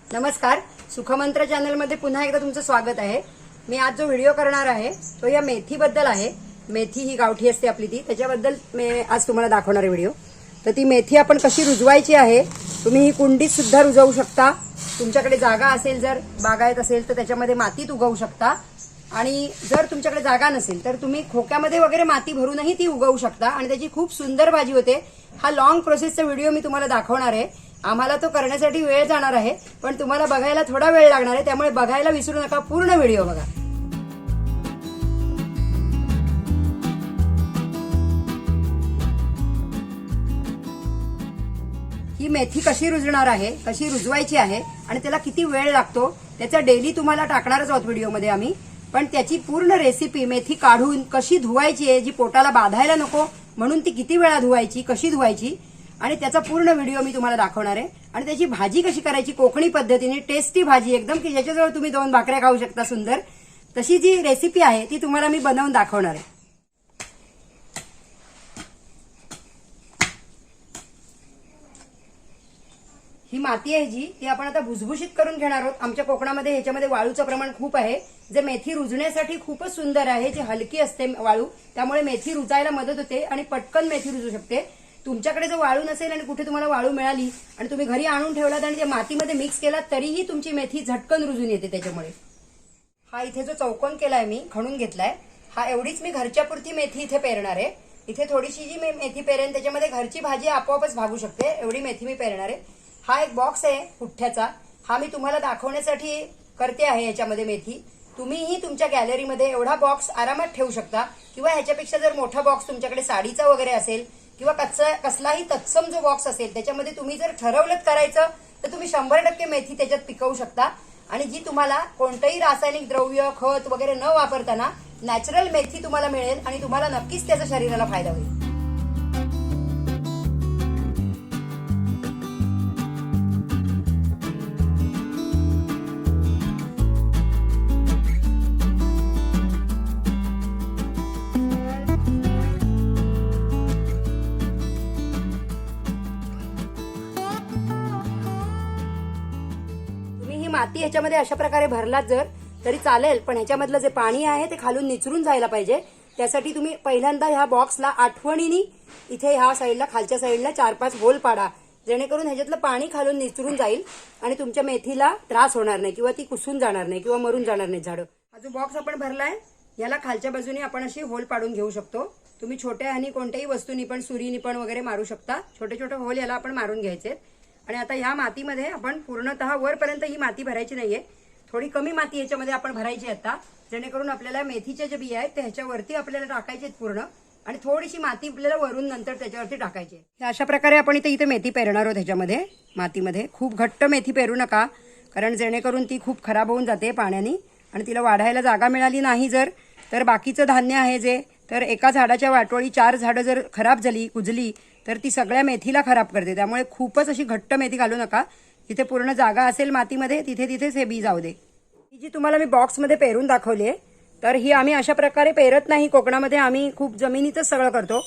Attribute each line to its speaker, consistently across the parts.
Speaker 1: नमस्कार, सुखमंत्र चॅनलमध्ये पुन्हा एकदा तुमचं स्वागत आहे। मी आज जो व्हिडिओ करणार आहे तो या मेथीबद्दल आहे। मेथी ही गावठी असते आपली ती, त्याच्याबद्दल मी आज तुम्हाला दाखवणार आहे व्हिडिओ। तर ती मेथी आपण कशी रुजवायची आहे, तुम्ही ही कुंडीत सुद्धा रुजवू शकता। तुमच्याकडे जागा असेल, जर बागायत असेल तर त्याच्यामध्ये मातीत उगवू शकता, आणि जर तुमच्याकडे जागा नसेल तर तुम्ही खोक्यामध्ये वगैरे माती भरूनही ती उगवू शकता आणि त्याची खूप सुंदर भाजी होते। हा लॉंग प्रोसेसचा व्हिडिओ मी तुम्हाला दाखवणार आहे। आम्हाला तो करण्यासाठी वेळ जाणार आहे, पण तुम्हाला बघायला थोडा वेळ लागणार आहे, त्यामुळे बघायला विसरू नका, पूर्ण व्हिडिओ बघा। ही मेथी कशी रुजणार आहे, कशी रुजवायची आहे आणि त्याला किती वेळ लागतो त्याचा डेली तुम्हाला टाकणारच आहोत व्हिडिओमध्ये आम्ही। पण त्याची पूर्ण रेसिपी, मेथी काढून कशी धुवायची आहे, जी पोटाला बाधायला नको म्हणून ती किती वेळा धुवायची, कशी धुवायची, आणि त्याचा पूर्ण व्हिडिओ मी तुम्हाला दाखवणार आहे। आणि त्याची भाजी कशी करायची कोकणी पद्धतीने, टेस्टी भाजी एकदम, की ज्याच्याजवळ तुम्ही 2 भाकऱ्या खाऊ शकता सुंदर, तशी जी रेसिपी आहे ती तुम्हाला मी बनवून दाखवणार आहे। ही माती आहे जी, ती आपण आता भुसभुशीत करून घेणार आहोत। आमच्या कोकणामध्ये ह्याच्यामध्ये वाळूचं प्रमाण खूप आहे, जे मेथी रुजण्यासाठी खूपच सुंदर आहे। जी हलकी असते वाळू, त्यामुळे मेथी रुजायला मदत होते आणि पटकन मेथी रुजू शकते। तुमच्याकडे जर वाळू नसेल आणि कुठे तुम्हाला वाळू मिळाली आणि तुम्ही घरी आणून ठेवलात आणि ते मातीमध्ये मिक्स केलात, तरीही तुमची मेथी झटकन रुजून येते। त्याच्यामुळे हा इथे जो चौकोन केलाय मी, खणून घेतलाय, हा एवढीच मी घरच्या पुरती मेथी इथे पेरणार आहे। इथे थोडीशी जी मी मेथी पेरेन त्याच्यामध्ये घरची भाजी आपोआपच भागू शकते, एवढी मेथी मी पेरणार आहे। हा एक बॉक्स आहे पुठ्ठ्याचा, हा मी तुम्हाला दाखवण्यासाठी करते आहे। याच्यामध्ये मेथी तुम्हीही तुमच्या गॅलरीमध्ये एवढा बॉक्स आरामात ठेवू शकता, किंवा ह्याच्यापेक्षा जर मोठा बॉक्स तुमच्याकडे साडीचा वगैरे असेल, किंवा कसलाही तत्सम जो बॉक्स असेल, त्याच्यामध्ये तुम्ही जर ठरवलं करायचं तर तुम्ही 100% मेथी त्याच्यात पिकवू शकता। आणि जी तुम्हाला कोणतंही रासायनिक द्रव्य, खत वगैरे न वापरताना नॅचरल मेथी तुम्हाला मिळेल आणि तुम्हाला नक्कीच त्याचा शरीराला फायदा होईल। माती ह्याच्यामध्ये अशा प्रकारे भरलात जर तरी चालेल, पण ह्याच्यामधलं जे पाणी आहे ते खालून निचरून जायला पाहिजे। त्यासाठी तुम्ही पहिल्यांदा ह्या बॉक्सला आठवणीने इथे ह्या साईडला, खालच्या साईडला 4-5 होल पाडा, जेणेकरून ह्याच्यातलं पाणी खालून निचरून जाईल आणि तुमच्या मेथीला त्रास होणार नाही, किंवा ती कुसून जाणार नाही, किंवा मरून जाणार नाही झाडं। हा जो बॉक्स आपण भरलाय याला खालच्या बाजूने आपण अशी होल पाडून घेऊ शकतो। तुम्ही छोट्या आणि कोणत्याही वस्तूनी पण, सुरीनी पण वगैरे मारू शकता। छोटे छोटे होल याला आपण मारून घ्यायचे। आणि आता ह्या मातीमध्ये आपण पूर्णतः वरपर्यंत ही माती भरायची नाहीये, थोडी कमी माती याच्यामध्ये आपण भरायची आता, जेणेकरून आपल्याला मेथीच्या जे बिया आहेत ते ह्याच्यावरती आपल्याला टाकायचे पूर्ण, आणि थोडीशी माती आपल्याला वरून नंतर त्याच्यावरती टाकायची। अशा प्रकारे आपण इथे मेथी पेरणार आहोत ह्याच्यामध्ये, मातीमध्ये। खूप घट्ट मेथी पेरू नका, कारण जेणेकरून ती खूप खराब होऊन जाते पाण्याने, आणि तिला वाढायला जागा मिळाली नाही जर, तर बाकीचं धान्य आहे जे, तर एका झाडाच्या वाटोळी 4 झाडं जर खराब झाली, कुजली, तर ती सगळ्या मेथीला खराब करते। त्यामुळे खूपच अशी घट्ट मेथी घालू नका। जिथे पूर्ण जागा असेल मातीमध्ये तिथे तिथेच हे बी जाऊ दे। ही जी तुम्हाला मी बॉक्समध्ये पेरून दाखवली आहे, तर ही आम्ही अशा प्रकारे पेरत नाही। कोकणामध्ये आम्ही खूप जमिनीतच सगळं करतो,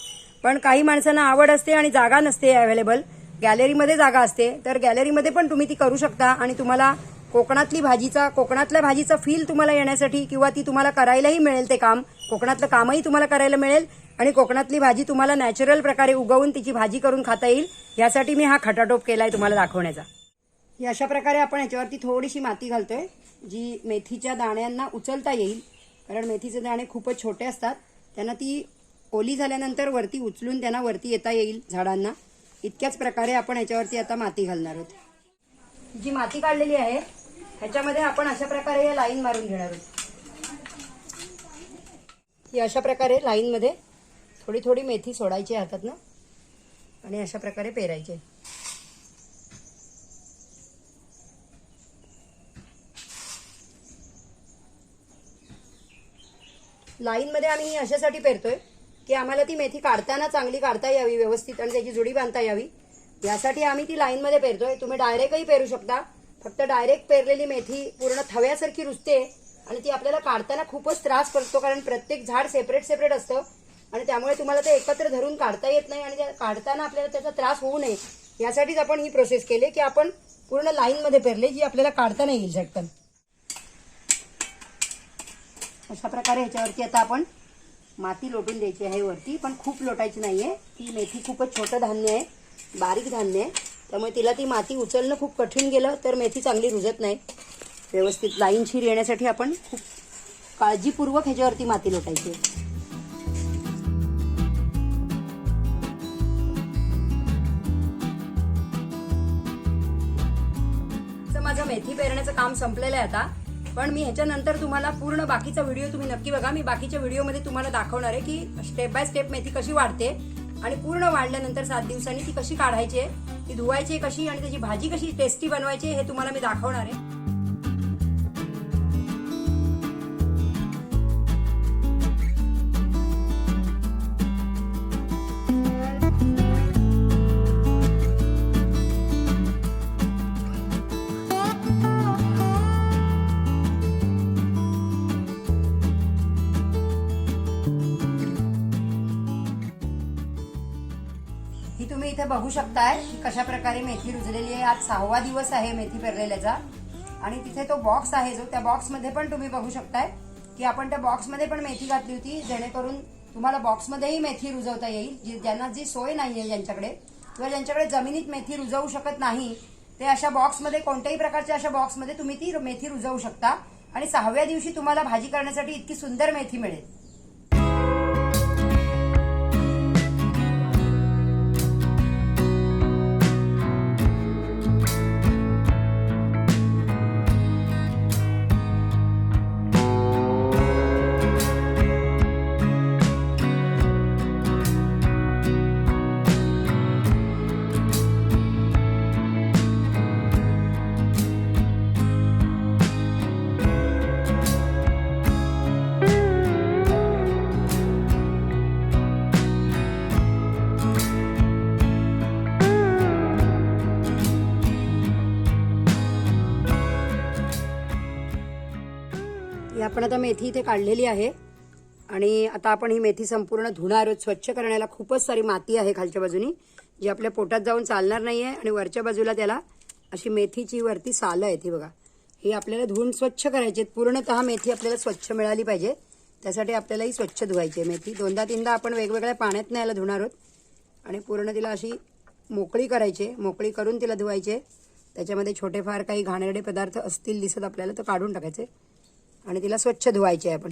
Speaker 1: पण काही माणसांना आवड असते आणि जागा नसते अवेलेबल, गॅलरीमध्ये जागा असते, तर गॅलरीमध्ये पण तुम्ही ती करू शकता। आणि तुम्हाला कोकणातल्या भाजीचा फील तुम्हाला येण्यासाठी, किंवा ती तुम्हाला करायलाही मिळेल, ते काम, कोकणातलं कामही तुम्हाला करायला मिळेल, आणि कोकणातली भाजी तुम्हाला नॅचरल प्रकारे उगवून तिची भाजी करून खाता येईल, यासाठी मी हा खटाटोप केलाय तुम्हाला दाखवण्याचा। ही अशा प्रकारे आपण ह्याच्यावरती थोडीशी माती घालतोय, जी मेथीच्या दाण्यांना उचलता येईल, कारण मेथीचे दाणे खूपच छोटे असतात, त्यांना ती ओली झाल्यानंतर वरती उचलून त्यांना वरती येता येईल झाडांना। इतक्याच प्रकारे आपण ह्याच्यावरती आता माती घालणार आहोत। जी माती काढलेली आहे ह्याच्यामध्ये आपण अशा प्रकारे या लाईन मारून घेणार आहोत। ही अशा प्रकारे लाईनमध्ये थोडी थोडी मेथी सोडायची हातातनं, आणि अशा प्रकारे पेरायचे। लाईनमध्ये आम्ही अशासाठी पेरतोय की आम्हाला ती मेथी काढताना चांगली काढता यावी व्यवस्थित, आणि त्याची जुडी बांधता यावी, यासाठी आम्ही ती लाईनमध्ये पेरतोय। तुम्ही डायरेक्टही पेरू शकता, फक्त डायरेक्ट पेरलेली मेथी पूर्ण थव्यासारखी रुजते आणि ती आपल्याला काढताना खूपच त्रास पडतो, कारण प्रत्येक झाड सेपरेट सेपरेट असतं, आणि त्यामुळे तुम्हाला ते एकत्र धरून काढता येत नाही, आणि काढताना आपल्याला त्याचा त्रास होऊ नये यासाठीच आपण ही प्रोसेस केली की आपण पूर्ण लाईनमध्ये पेरले, जी आपल्याला काढता नाही येईल झटकन. अशा प्रकारे ह्याच्यावरती आता आपण माती लोटून द्यायची आहे वरती, पण खूप लोटायची नाहीये. ती मेथी खूपच छोटं धान्य आहे, बारीक धान्य आहे, त्यामुळे तिला ती माती उचलणं खूप कठीण गेलं तर मेथी चांगली रुजत नाही. व्यवस्थित लाईनशीर येण्यासाठी आपण खूप काळजीपूर्वक ह्याच्यावरती माती लोटायची. माझं मेथी पेरण्याचं काम संपलेलं आहे आता, पण मी ह्याच्यानंतर तुम्हाला पूर्ण बाकीचा व्हिडिओ तुम्ही नक्की बघा. मी बाकीच्या व्हिडिओमध्ये तुम्हाला दाखवणार आहे की स्टेप बाय स्टेप मेथी कशी वाढते आणि पूर्ण वाढल्यानंतर 7 दिवसांनी ती कशी काढायची, ती धुवायची कशी आणि त्याची भाजी कशी टेस्टी बनवायची हे तुम्हाला मी दाखवणार आहे. ही तुम्ही इथे बघू शकताय की कशा प्रकारे मेथी रुजलेली आहे. आज 6वा दिवस आहे मेथी पेरलेल्याचा. आणि तिथे तो बॉक्स आहे जो, त्या बॉक्समध्ये पण तुम्ही बघू शकताय की आपण त्या बॉक्समध्ये पण मेथी घातली होती, जेणेकरून तुम्हाला बॉक्समध्येही मेथी रुजवता येईल. ज्यांना जी सोय नाहीये ज्यांच्याकडे, किंवा ज्यांच्याकडे जमिनीत मेथी रुजवू शकत नाही, ते अशा बॉक्समध्ये, कोणत्याही प्रकारच्या अशा बॉक्समध्ये तुम्ही ती मेथी रुजवू शकता आणि 6व्या दिवशी तुम्हाला भाजी करण्यासाठी इतकी सुंदर मेथी मिळेल. आपण आता मेथी इथे काढलेली आहे आणि आता आपण ही मेथी संपूर्ण धुणार आहोत. स्वच्छ करण्याला खूपच सारी माती आहे खालच्या बाजूनी, जी आपल्या पोटात जाऊन चालणार नाहीये. आणि वरच्या बाजूला त्याला अशी मेथीची वरती सालं आहे ती बघा, ही आपल्याला धुवून स्वच्छ करायची. पूर्णतः मेथी आपल्याला स्वच्छ मिळाली पाहिजे, त्यासाठी आपल्याला ही स्वच्छ धुवायची आहे मेथी. 2दा-3दा आपण वेगवेगळ्या पाण्यात याला धुणार आहोत आणि पूर्ण तिला अशी मोकळी करायची. मोकळी करून तिला धुवायचे. त्याच्यामध्ये छोटेफार काही घाणेरडे पदार्थ असतील दिसत आपल्याला तर काढून टाकायचे आणि तिला स्वच्छ धुवायची आहे आपण.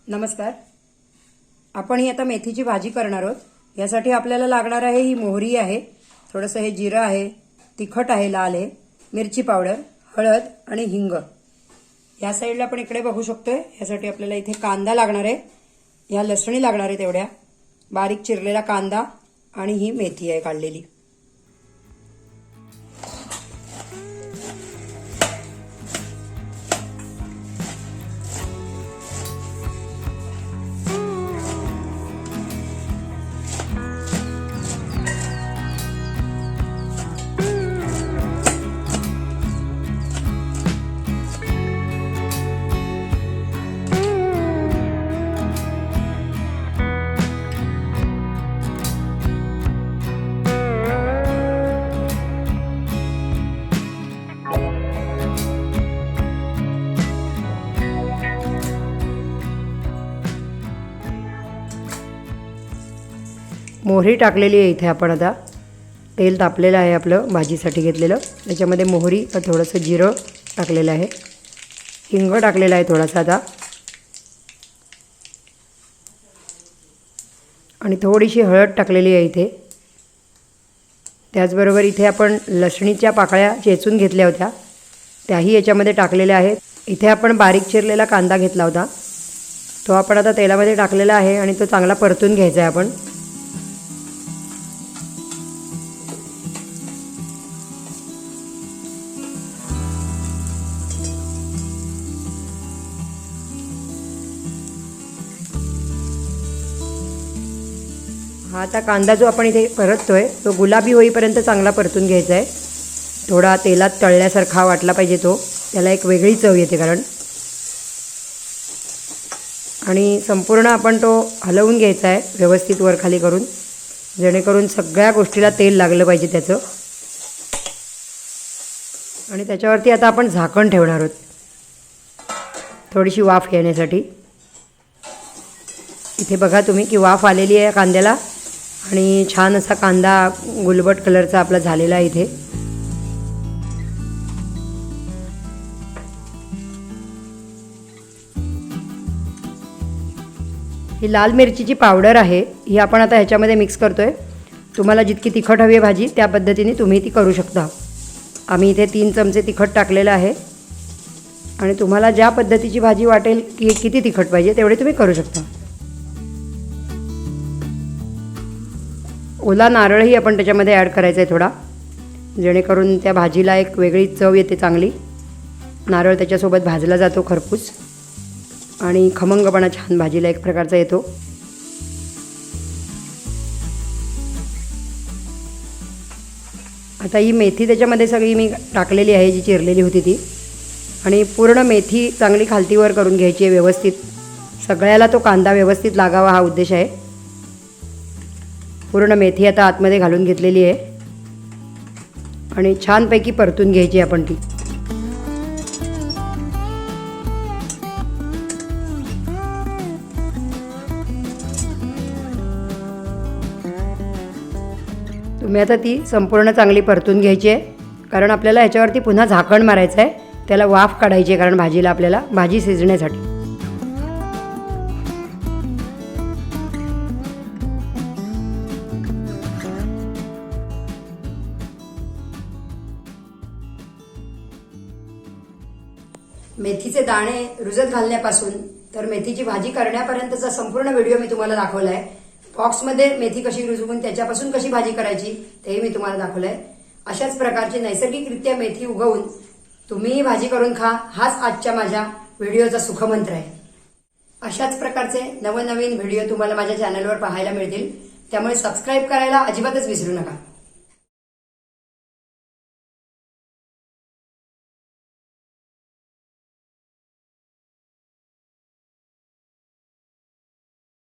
Speaker 1: नमस्कार. आपण ही आता मेथीची भाजी करणार आहोत. यासाठी आपल्याला लागणार आहे ही मोहरी आहे, थोडंसं हे जिरं आहे, तिखट आहे लाल आहे, मिरची पावडर, हळद आणि हिंग. या साईडला आपण इकडे बघू शकतोय. यासाठी आपल्याला इथे कांदा लागणार आहे, ह्या लसणी लागणार आहे तेवढ्या, बारीक चिरलेला कांदा आणि ही मेथी आहे काढलेली. मोहरी टाकलेली आहे इथे. आपण आता तेल तापलेलं आहे आपलं भाजीसाठी घेतलेलं, त्याच्यामध्ये मोहरी व थोडंसं जिरं टाकलेलं आहे, हिंग टाकलेला आहे थोडासा आता, आणि थोडीशी हळद टाकलेली आहे इथे. त्याचबरोबर इथे आपण लसणीच्या पाकळ्या चेचून घेतल्या होत्या, त्याही याच्यामध्ये टाकलेल्या आहेत. इथे आपण बारीक चिरलेला कांदा घेतला होता, तो आपण आता तेलामध्ये टाकलेला आहे आणि तो चांगला परतून घ्यायचा आहे आपण. हा आता कांदा जो आपण इथे परततोय तो गुलाबी होईपर्यंत चांगला परतून घ्यायचा आहे. थोडा तेलात तळल्यासारखा वाटला पाहिजे तो, त्याला एक वेगळी चव येते कारण. आणि संपूर्ण आपण तो हलवून घ्यायचा आहे व्यवस्थित वरखाली करून, जेणेकरून सगळ्या गोष्टीला तेल लागलं पाहिजे त्याचं. आणि त्याच्यावरती आता आपण झाकण ठेवणार आहोत थोडीशी वाफ येण्यासाठी. इथे बघा तुम्ही की वाफ आलेली आहे कांद्याला आणि छान असा कांदा गुलबट कलरचा आपला झालेला आहे इथे. ही लाल मिरचीची पावडर आहे, ही आपण आता ह्याच्यामध्ये मिक्स करतोय. तुम्हाला जितकी तिखट हवी आहे भाजी त्या पद्धतीने तुम्ही ती करू शकता. आम्ही इथे 3 चमचे तिखट टाकलेलं आहे आणि तुम्हाला ज्या पद्धतीची भाजी वाटेल की किती तिखट पाहिजे तेवढे तुम्ही करू शकता. ओला नारळही आपण त्याच्यामध्ये ॲड करायचा आहे थोडा, जेणेकरून त्या भाजीला एक वेगळी चव येते चांगली. नारळ त्याच्यासोबत भाजला जातो खरपूस आणि खमंगपणा छान भाजीला एक प्रकारचा येतो. आता ही मेथी त्याच्यामध्ये सगळी मी टाकलेली आहे, जी चिरलेली होती ती. आणि पूर्ण मेथी चांगली खालतीवर करून घ्यायची आहे व्यवस्थित. सगळ्याला तो कांदा व्यवस्थित लागावा हा उद्देश आहे. पूर्ण मेथी आता आतमध्ये घालून घेतलेली आहे आणि छानपैकी परतून घ्यायची आपण ती. तुम्ही आता ती संपूर्ण चांगली परतून घ्यायची आहे, कारण आपल्याला ह्याच्यावरती पुन्हा झाकण मारायचं आहे. त्याला वाफ काढायची आहे, कारण भाजीला आपल्याला भाजी शिजण्यासाठी. मेथीचे दाणे रुजत घालण्यापासून तर मेथीची भाजी करण्यापर्यंतचा संपूर्ण व्हिडिओ मी तुम्हाला दाखवला आहे. बॉक्समध्ये मेथी कशी रुजवून त्याच्यापासून कशी भाजी करायची तेही मी तुम्हाला दाखवलं आहे. अशाच प्रकारची नैसर्गिकरित्या मेथी उगवून तुम्हीही भाजी करून खा, हाच आजच्या माझ्या व्हिडिओचा सुखमंत्र आहे. अशाच प्रकारचे नवनवीन व्हिडिओ तुम्हाला माझ्या चॅनलवर पाहायला मिळतील, त्यामुळे सबस्क्राईब करायला अजिबातच विसरू नका.